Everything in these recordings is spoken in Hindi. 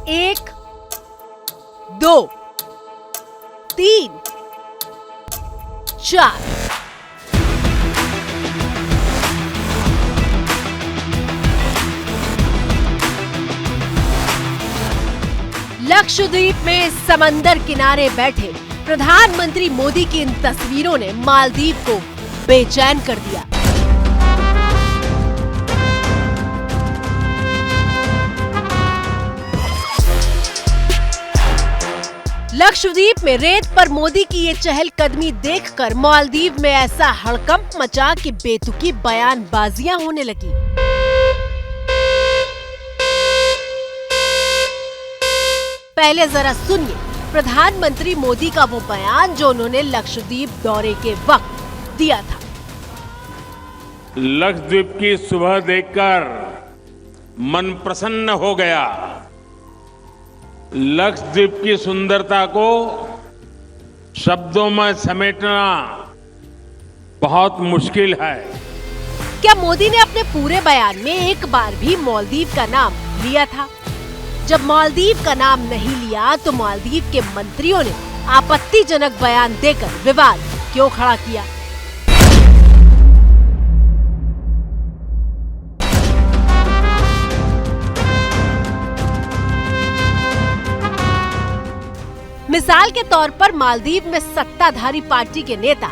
1, 2, 3, 4। लक्षद्वीप में समंदर किनारे बैठे प्रधानमंत्री मोदी की इन तस्वीरों ने मालदीव को बेचैन कर दिया। लक्षद्वीप में रेत पर मोदी की ये चहलकदमी देखकर मालदीव में ऐसा हड़कंप मचा कि बेतुकी बयानबाजियां होने लगी। पहले जरा सुनिए प्रधानमंत्री मोदी का वो बयान जो उन्होंने लक्षद्वीप दौरे के वक्त दिया था। लक्षद्वीप की सुबह देखकर मन प्रसन्न हो गया। लक्षद्वीप की सुंदरता को शब्दों में समेटना बहुत मुश्किल है। क्या मोदी ने अपने पूरे बयान में एक बार भी मालदीव का नाम लिया था? जब मालदीव का नाम नहीं लिया तो मालदीव के मंत्रियों ने आपत्तिजनक बयान देकर विवाद क्यों खड़ा किया? मिसाल के तौर पर मालदीव में सत्ताधारी पार्टी के नेता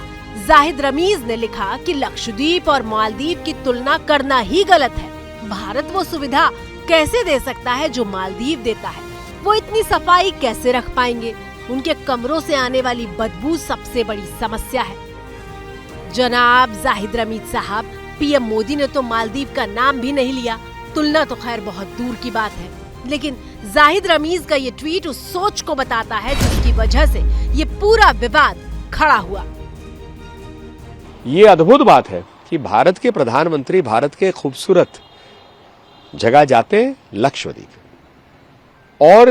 जाहिद रमीज ने लिखा कि लक्षद्वीप और मालदीव की तुलना करना ही गलत है। भारत वो सुविधा कैसे दे सकता है जो मालदीव देता है? वो इतनी सफाई कैसे रख पाएंगे? उनके कमरों से आने वाली बदबू सबसे बड़ी समस्या है। जनाब जाहिद रमीज साहब, पीएम मोदी ने तो मालदीव का नाम भी नहीं लिया। तुलना तो खैर बहुत दूर की बात है, लेकिन जाहिद रमीज का ये ट्वीट उस सोच को बताता है जिसकी वजह से ये पूरा विवाद खड़ा हुआ। ये अद्भुत बात है कि भारत के प्रधानमंत्री भारत के खूबसूरत जगह जाते हैं लक्षद्वीप, और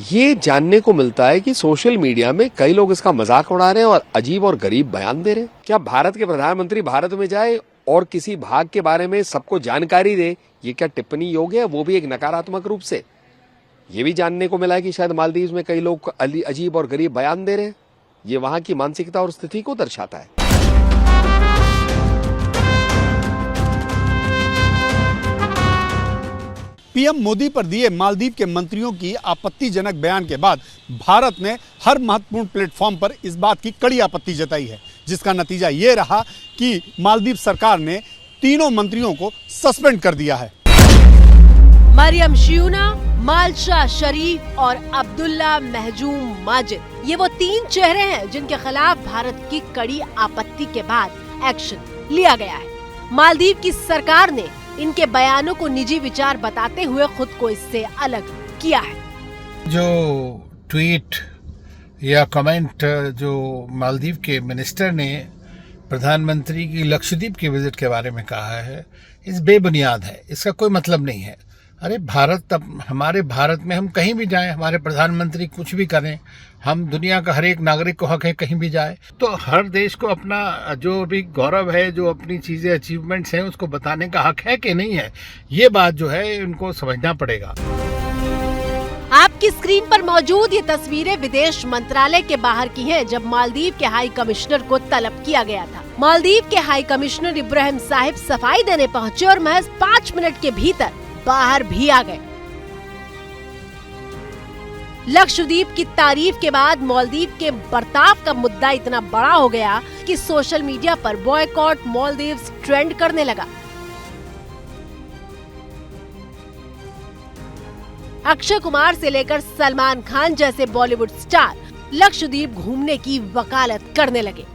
ये जानने को मिलता है कि सोशल मीडिया में कई लोग इसका मजाक उड़ा रहे हैं और अजीब और गरीब बयान दे रहे हैं। क्या भारत के प्रधानमंत्री भारत में जाए और किसी भाग के बारे में सबको जानकारी दे, ये क्या टिप्पणी योग्य है? वो भी एक नकारात्मक रूप से। ये भी जानने को मिला है कि शायद मालदीव में कई लोग अजीब और गरीब बयान दे रहे हैं। ये वहां की मानसिकता और स्थिति को दर्शाता है। पीएम मोदी पर दिए मालदीव के मंत्रियों की आपत्तिजनक बयान के बाद भारत ने हर महत्वपूर्ण प्लेटफॉर्म पर इस बात की कड़ी आपत्ति जताई है, जिसका नतीजा ये रहा कि मालदीव सरकार ने तीनों मंत्रियों को सस्पेंड कर दिया है। मरियम शियूना, मालशा शरीफ और अब्दुल्ला महजूम माजिद, ये वो 3 चेहरे हैं जिनके खिलाफ भारत की कड़ी आपत्ति के बाद एक्शन लिया गया है। मालदीव की सरकार ने इनके बयानों को निजी विचार बताते हुए खुद को इससे अलग किया है। जो ट्वीट या कमेंट जो मालदीव के मिनिस्टर ने प्रधानमंत्री की लक्षद्वीप के विजिट के बारे में कहा है, इस बेबुनियाद है। इसका कोई मतलब नहीं है। अरे भारत, अब हमारे भारत में हम कहीं भी जाएं, हमारे प्रधानमंत्री कुछ भी करें, हम दुनिया का हर एक नागरिक को हक है कहीं भी जाए। तो हर देश को अपना जो भी गौरव है, जो अपनी चीजें अचीवमेंट्स हैं, उसको बताने का हक है कि नहीं है, ये बात जो है उनको समझना पड़ेगा। आपकी स्क्रीन पर मौजूद ये तस्वीरें विदेश मंत्रालय के बाहर की हैं, जब मालदीव के हाई कमिश्नर को तलब किया गया था। मालदीव के हाई कमिश्नर इब्राहिम साहिब सफाई देने पहुँचे और महज 5 मिनट के भीतर बाहर भी आ गए। लक्षद्वीप की तारीफ के बाद मालदीव के बर्ताव का मुद्दा इतना बड़ा हो गया कि सोशल मीडिया पर बॉयकॉट मालदीव्स ट्रेंड करने लगा। अक्षय कुमार से लेकर सलमान खान जैसे बॉलीवुड स्टार लक्षद्वीप घूमने की वकालत करने लगे।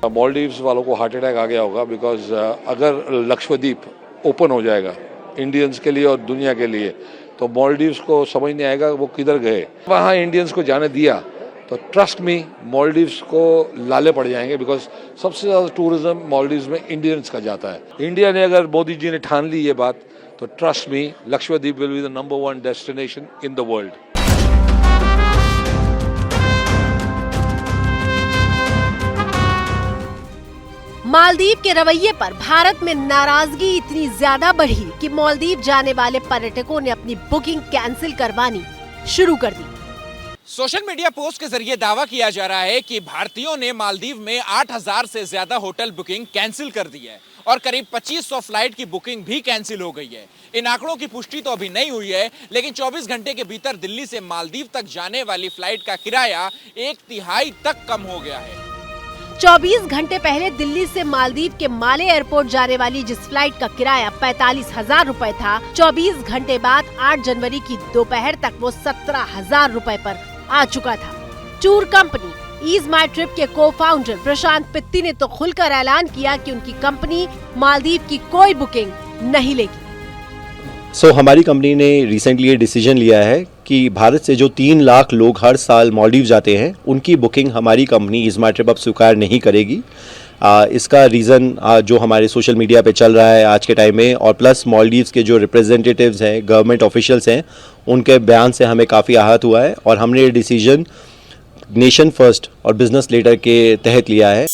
मालदीव्स वालों को हार्ट अटैक आ गया होगा, बिकॉज अगर लक्षद्वीप ओपन हो जाएगा इंडियंस के लिए और दुनिया के लिए, तो मालदीव्स को समझ नहीं आएगा वो किधर गए। वहाँ इंडियंस को जाने दिया तो ट्रस्ट मी मालदीव्स को लाले पड़ जाएंगे, बिकॉज सबसे ज़्यादा टूरिज्म मालदीव्स में इंडियंस का जाता है। इंडिया ने अगर मोदी जी ने ठान ली ये बात, तो trust me Lakshadweep will be the number 1 destination in the world. Maldives के रवैये पर भारत में नाराजगी इतनी ज्यादा बढ़ी कि मालदीव जाने वाले पर्यटकों ने अपनी बुकिंग कैंसिल करवानी शुरू कर दी। सोशल मीडिया पोस्ट के जरिए दावा किया जा रहा है कि भारतीयों ने मालदीव में 8000 से ज्यादा होटल बुकिंग कैंसिल कर दी है और करीब 2500 फ्लाइट की बुकिंग भी कैंसिल हो गई है। इन आंकड़ों की पुष्टि तो अभी नहीं हुई है, लेकिन 24 घंटे के भीतर दिल्ली से मालदीव तक जाने वाली फ्लाइट का किराया 1/3 तक कम हो गया है। 24 घंटे पहले दिल्ली से मालदीव के माले एयरपोर्ट जाने वाली जिस फ्लाइट का किराया 45,000 रुपए था, 24 घंटे बाद 8 जनवरी की दोपहर तक वो 17,000 रुपए पर आ चुका था। टूर कंपनी ईज माई ट्रिप के को-फाउंडर प्रशांत पित्ती ने तो खुलकर ऐलान किया कि उनकी कंपनी मालदीव की कोई बुकिंग नहीं लेगी। हमारी कंपनी ने रिसेंटली ये डिसीजन लिया है कि भारत से जो 3 लाख लोग हर साल मालदीव जाते हैं, उनकी बुकिंग हमारी कंपनी ईज माई ट्रिप अब स्वीकार नहीं करेगी। इसका रीज़न जो हमारे सोशल मीडिया पे चल रहा है आज के टाइम में, और प्लस मालदीव्स के जो रिप्रेजेंटेटिव्स हैं, गवर्नमेंट ऑफिशियल्स हैं, उनके बयान से हमें काफ़ी आहत हुआ है और हमने ये डिसीजन नेशन फर्स्ट और बिजनेस लीडर के तहत लिया है।